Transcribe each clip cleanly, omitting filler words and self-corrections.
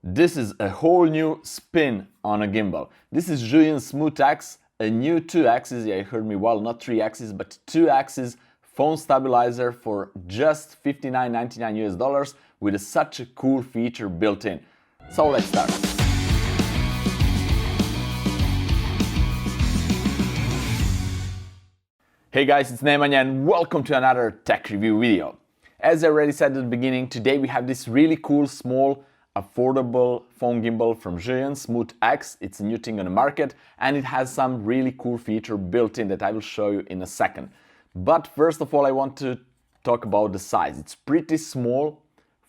This is a whole new spin on a gimbal. This is Zhiyun Smooth X, a new 2-axis, yeah, you heard me well, not 3-axis, but 2-axis phone stabilizer for just $59.99 with such a cool feature built in. So let's start. Hey guys, it's Nemanja and welcome to another tech review video. As I already said at the beginning, today we have this really cool, small, affordable phone gimbal from Zhiyun Smooth X. It's a new thing on the market and it has some really cool feature built in that I will show you in a second. But first of all, I want to talk about the size. It's pretty small,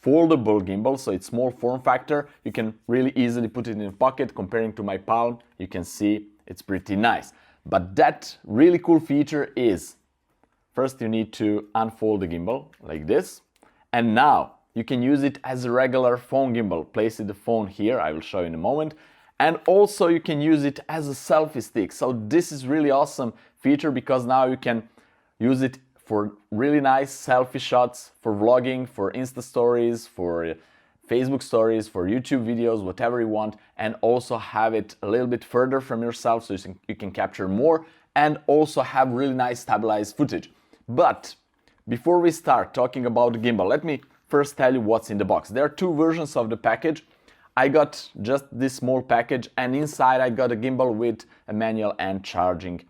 foldable gimbal, so it's small form factor. You can really easily put it in a pocket. Comparing to my palm, you can see it's pretty nice. But that really cool feature is, first you need to unfold the gimbal like this, and now you can use it as a regular phone gimbal. Place the phone here, I will show you in a moment. And also you can use it as a selfie stick. So this is really awesome feature because now you can use it for really nice selfie shots, for vlogging, for Insta stories, for Facebook stories, for YouTube videos, whatever you want, and also have it a little bit further from yourself so you can capture more and also have really nice stabilized footage. But before we start talking about the gimbal, let me first tell you what's in the box. There are two versions of the package. I got just this small package and inside I got a gimbal with a manual and charging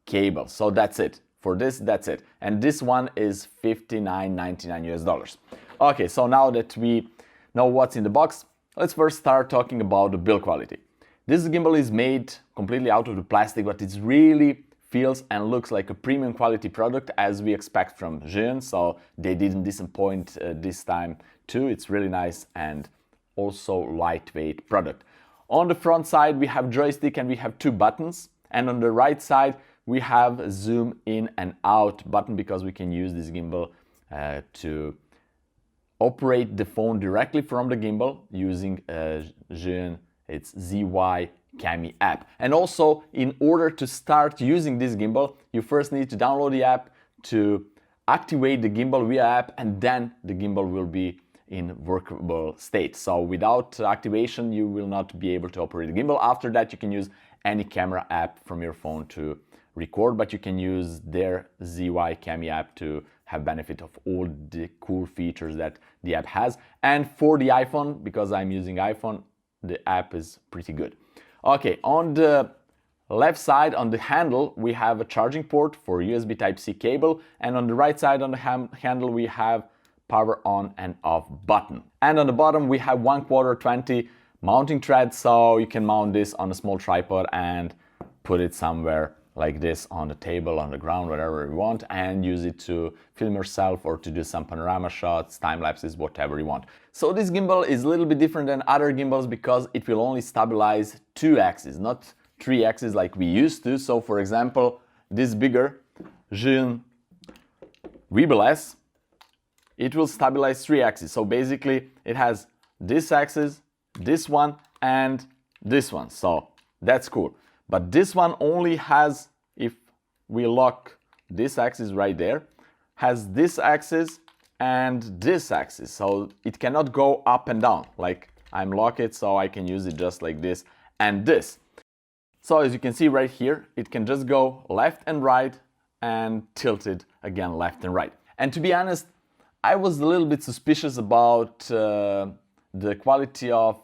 cable. So that's it. For this, that's it. And this one is $59.99. Okay, so now that we know what's in the box, let's first start talking about the build quality. This gimbal is made completely out of the plastic, but it really feels and looks like a premium quality product as we expect from Zhiyun, so they didn't disappoint this time too. It's really nice and also lightweight product. On the front side we have joystick and we have two buttons, and on the right side we have a zoom in and out button because we can use this gimbal to operate the phone directly from the gimbal using Zhiyun, it's ZY Cami app. And also, in order to start using this gimbal, you first need to download the app to activate the gimbal via app, and then the gimbal will be in workable state. So without activation, you will not be able to operate the gimbal. After that, you can use any camera app from your phone to record, but you can use their ZY Cami app to have benefit of all the cool features that the app has. And for the iPhone, because I'm using iPhone, the app is pretty good. Okay, on the left side, on the handle, we have a charging port for USB Type-C cable, and on the right side on the handle we have power on and off button. And on the bottom we have 1/4 20 mounting thread, so you can mount this on a small tripod and put it somewhere like this on the table, on the ground, whatever you want, and use it to film yourself or to do some panorama shots, time lapses, whatever you want. So this gimbal is a little bit different than other gimbals because it will only stabilize 2 axes, not 3 axes like we used to. So for example, this bigger Zhiyun Gimbal S, it will stabilize 3 axes. So basically it has this axis, this one, and this one. So that's cool. But this one only has, if we lock this axis right there, has this axis and this axis. So it cannot go up and down. Like I'm locked it, so I can use it just like this and this. So as you can see right here, it can just go left and right and tilt it again left and right. And to be honest, I was a little bit suspicious about the quality of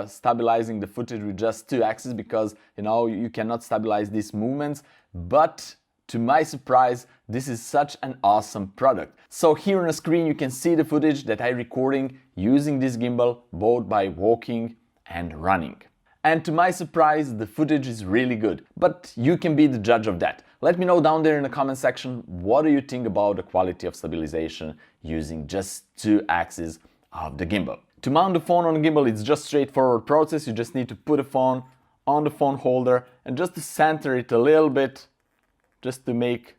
stabilizing the footage with just 2 axes because, you know, you cannot stabilize these movements. But to my surprise, this is such an awesome product. So here on the screen you can see the footage that I'm recording using this gimbal both by walking and running. And to my surprise, the footage is really good, but you can be the judge of that. Let me know down there in the comment section, what do you think about the quality of stabilization using just 2 axes of the gimbal. To mount the phone on the gimbal, it's just straightforward process. You just need to put the phone on the phone holder and just to center it a little bit, just to make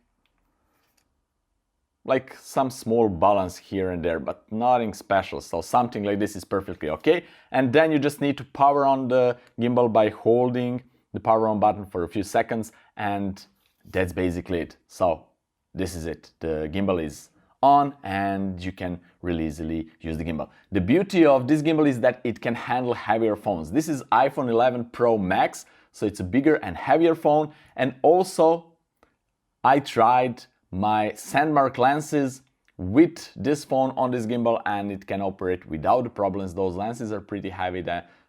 like some small balance here and there, but nothing special. So something like this is perfectly okay. And then you just need to power on the gimbal by holding the power on button for a few seconds, and that's basically it. So this is it. The gimbal is on and you can really easily use the gimbal. The beauty of this gimbal is that it can handle heavier phones. This is iPhone 11 Pro Max, so it's a bigger and heavier phone. And also I tried my Sandmark lenses with this phone on this gimbal and it can operate without the problems. Those lenses are pretty heavy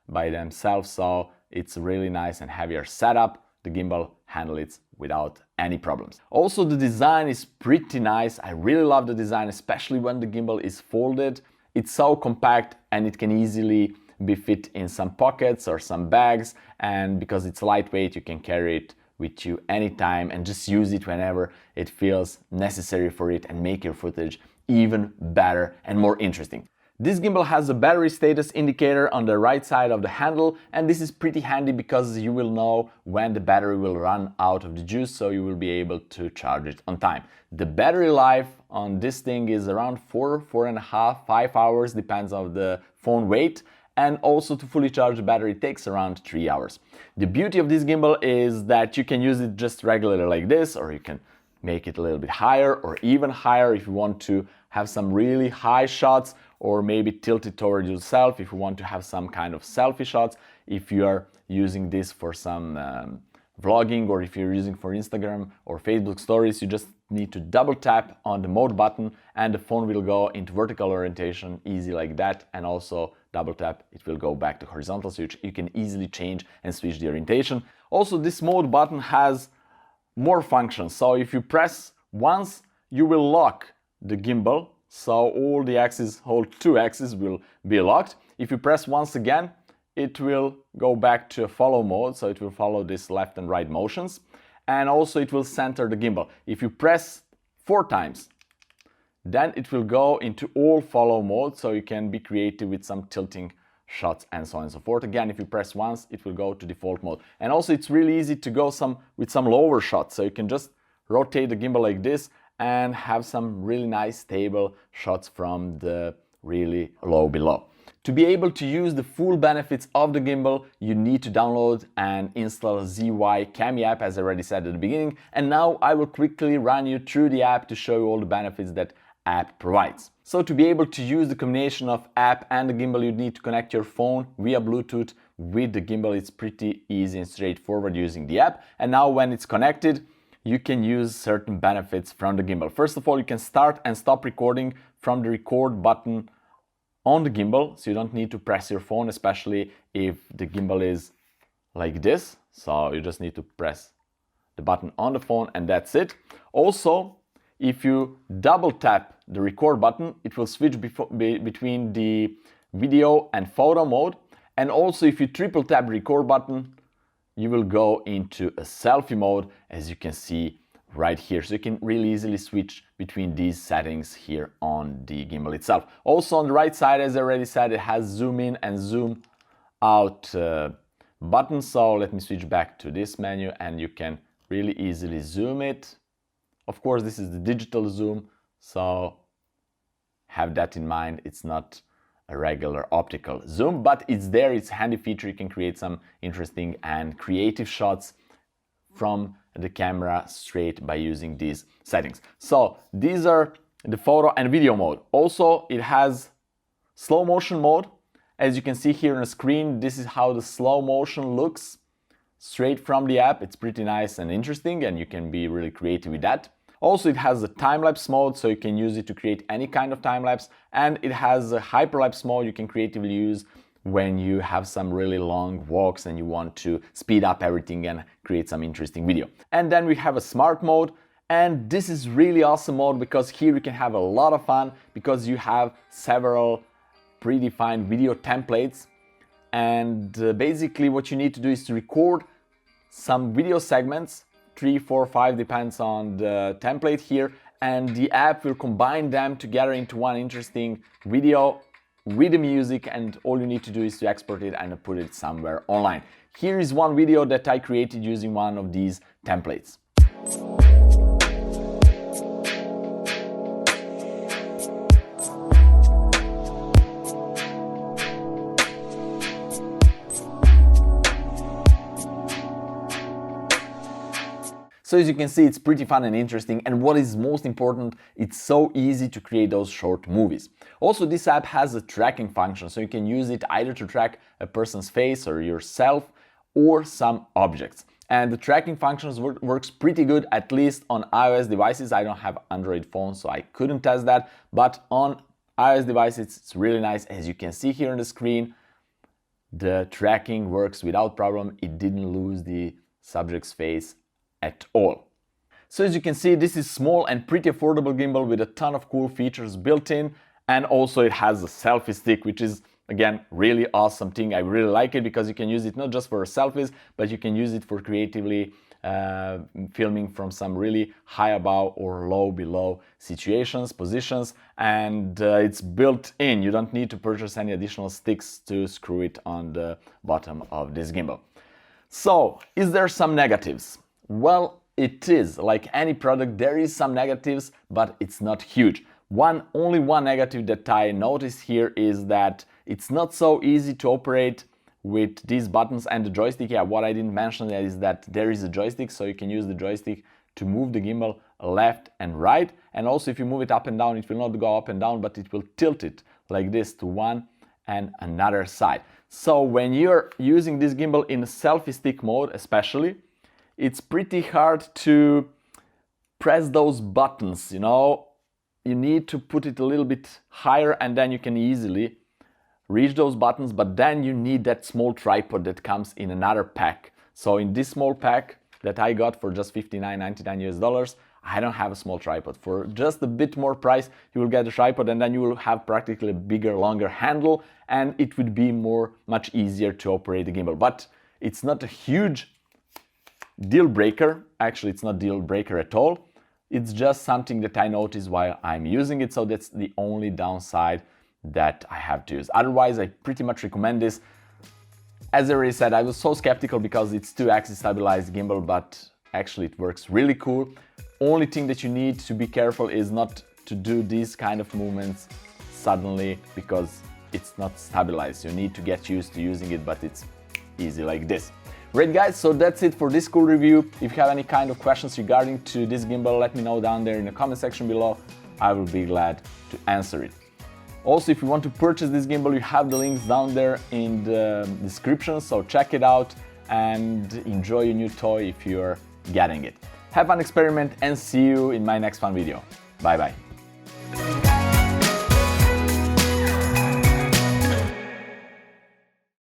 by themselves, so it's a really nice and heavier setup. The gimbal handles it without any problems. Also, the design is pretty nice. I really love the design, especially when the gimbal is folded. It's so compact and it can easily be fit in some pockets or some bags, and because it's lightweight, you can carry it with you anytime and just use it whenever it feels necessary for it and make your footage even better and more interesting. This gimbal has a battery status indicator on the right side of the handle, and this is pretty handy because you will know when the battery will run out of the juice, so you will be able to charge it on time. The battery life on this thing is around 4.5, 5 hours, depends on the phone weight, and also to fully charge the battery takes around 3 hours. The beauty of this gimbal is that you can use it just regularly like this, or you can make it a little bit higher or even higher if you want to have some really high shots, or maybe tilt it toward yourself if you want to have some kind of selfie shots. If you are using this for some vlogging, or if you're using for Instagram or Facebook stories, you just need to double tap on the mode button and the phone will go into vertical orientation, easy like that, and also double tap, it will go back to horizontal, so you can easily change and switch the orientation. Also, this mode button has more functions, so if you press once, you will lock the gimbal, so all the axes, whole 2 axes will be locked. If you press once again, it will go back to a follow mode, so it will follow this left and right motions, and also it will center the gimbal. If you press 4 times, then it will go into all follow mode, so you can be creative with some tilting shots and so on and so forth. Again, if you press once, it will go to default mode. And also it's really easy to go with some lower shots, so you can just rotate the gimbal like this and have some really nice stable shots from the really low below. To be able to use the full benefits of the gimbal, you need to download and install ZY Cami app, as I already said at the beginning, and now I will quickly run you through the app to show you all the benefits that app provides. So to be able to use the combination of app and the gimbal, you need to connect your phone via Bluetooth with the gimbal. It's pretty easy and straightforward using the app, and now when it's connected, you can use certain benefits from the gimbal. First of all, you can start and stop recording from the record button on the gimbal, so you don't need to press your phone, especially if the gimbal is like this. So you just need to press the button on the phone and that's it. Also, if you double tap the record button, it will switch between the video and photo mode. And also if you triple tap the record button, you will go into a selfie mode, as you can see right here. So you can really easily switch between these settings here on the gimbal itself. Also on the right side, as I already said, it has zoom in and zoom out buttons. So let me switch back to this menu and you can really easily zoom it. Of course, this is the digital zoom, so have that in mind. It's not a regular optical zoom, but it's there, it's a handy feature. You can create some interesting and creative shots from the camera straight by using these settings. So these are the photo and video mode. Also, it has slow motion mode. As you can see here on the screen, this is how the slow motion looks straight from the app. It's pretty nice and interesting, and you can be really creative with that. Also, it has a time-lapse mode, so you can use it to create any kind of time-lapse, and it has a hyperlapse mode you can creatively use when you have some really long walks and you want to speed up everything and create some interesting video. And then we have a smart mode, and this is really awesome mode because here you can have a lot of fun because you have several predefined video templates, and basically what you need to do is to record some video segments, 3, 4, 5, depends on the template here, and the app will combine them together into one interesting video with the music, and all you need to do is to export it and put it somewhere online. Here is one video that I created using one of these templates. So as you can see, it's pretty fun and interesting, and what is most important, it's so easy to create those short movies. Also, this app has a tracking function, so you can use it either to track a person's face or yourself or some objects. And the tracking functions works pretty good, at least on iOS devices. I don't have Android phone, so I couldn't test that, but on iOS devices it's really nice. As you can see here on the screen, the tracking works without problem. It didn't lose the subject's face at all. So as you can see, this is small and pretty affordable gimbal with a ton of cool features built in, and also it has a selfie stick, which is again really awesome thing. I really like it because you can use it not just for selfies, but you can use it for creatively filming from some really high above or low below situations, positions, and it's built in. You don't need to purchase any additional sticks to screw it on the bottom of this gimbal. So, is there some negatives? Well, it is. Like any product, there is some negatives, but it's not huge. Only one negative that I noticed here is that it's not so easy to operate with these buttons and the joystick. Yeah, what I didn't mention is that there is a joystick, so you can use the joystick to move the gimbal left and right. And also if you move it up and down, it will not go up and down, but it will tilt it like this to one and another side. So when you're using this gimbal in selfie stick mode especially, it's pretty hard to press those buttons, you know. You need to put it a little bit higher and then you can easily reach those buttons, but then you need that small tripod that comes in another pack. So in this small pack that I got for just $59.99 US, I don't have a small tripod. For just a bit more price, you will get a tripod and then you will have practically a bigger, longer handle, and it would be much easier to operate the gimbal. But it's not a huge deal breaker. Actually, it's not deal breaker at all. It's just something that I noticed while I'm using it, so that's the only downside that I have to use. Otherwise, I pretty much recommend this. As I already said, I was so skeptical because it's 2-axis stabilized gimbal, but actually it works really cool. Only thing that you need to be careful is not to do these kind of movements suddenly because it's not stabilized. You need to get used to using it, but it's easy like this. Great guys, so that's it for this cool review. If you have any kind of questions regarding to this gimbal, let me know down there in the comment section below. I will be glad to answer it. Also, if you want to purchase this gimbal, you have the links down there in the description, so check it out and enjoy your new toy if you're getting it. Have fun experiment and see you in my next fun video. Bye bye.